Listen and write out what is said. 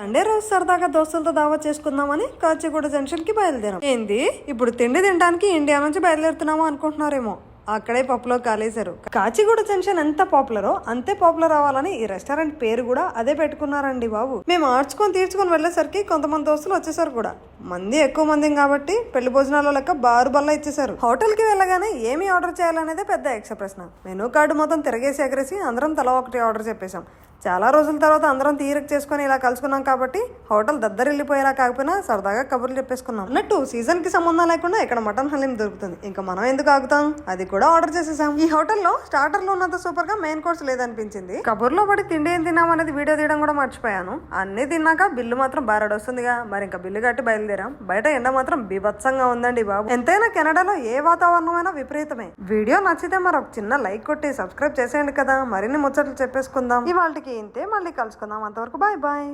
Sunday రోజు సరదాగా దోస్తులతో దావా చేసుకుందామని కాచిగూడ జంక్షన్ కి బయలుదేరాం. ఏంది ఇప్పుడు తిండి తినడానికి ఇండియా నుంచి బయలుదేరుతున్నామా అనుకుంటున్నారేమో, అక్కడే పప్పులో కాలేశారు. కాచిగూడ జంక్షన్ ఎంత పాపులరో అంతే పాపులర్ అవ్వాలని ఈ రెస్టారెంట్ పేరు కూడా అదే పెట్టుకున్నారండి బాబు. మేము ఆడ్చుకొని తీర్చుకొని వెళ్లేసరికి కొంతమంది దోస్తులు వచ్చేసారు కూడా. మంది ఎక్కువ మంది కాబట్టి పెళ్లి భోజనాల లెక్క బారు బల్ల ఇచ్చేసారు. హోటల్ కి వెళ్ళగానే ఏమి ఆర్డర్ చేయాలనేదే పెద్ద యక్ష ప్రశ్న. మెనూ కార్డు మొత్తం తిరగేసి ఎగరేసి అందరం తల ఒకటి ఆర్డర్ చెప్పేశాం. చాలా రోజుల తర్వాత అందరం తీరిక చేసుకుని ఇలా కలుసుకున్నాం కాబట్టి హోటల్ దద్దరిల్లిపోయేలా కాకపోయినా సరదాగా కబుర్లు చెప్పేసుకున్నాం. అన్నట్టు సీజన్ కి సంబంధం లేకుండా ఇక్కడ మటన్ హలీం దొరుకుతుంది. ఇంకా మనం ఎందుకు ఆగుతాం, అది కూడా ఆర్డర్ చేసేసాం. ఈ హోటల్లో స్టార్టర్లు ఉన్నంత సూపర్ గా మెయిన్ కోర్స్ లేదనిపించింది. కబుర్లో పడి తిండి ఏం తిన్నాం అనేది వీడియో తీయడం కూడా మర్చిపోయాను. అన్ని తిన్నాక బిల్లు మాత్రం బారాడొస్తుందిగా, మరి ఇంకా బిల్లు కట్టి బయలుదేరాం. బయట ఎండ మాత్రం బీభత్సంగా ఉందండి బాబు. ఎంతైనా కెనడాలో ఏ వాతావరణమైనా విపరీతమే. వీడియో నచ్చితే మరి ఒక చిన్న లైక్ కొట్టి సబ్స్క్రైబ్ చేసేయండి కదా. మరిన్ని ముచ్చట్లు చెప్పేసుకుందాం. ఇవాళకి ఇంతే, మళ్ళీ కలుసుకుందాం. అంతవరకు బాయ్ బాయ్.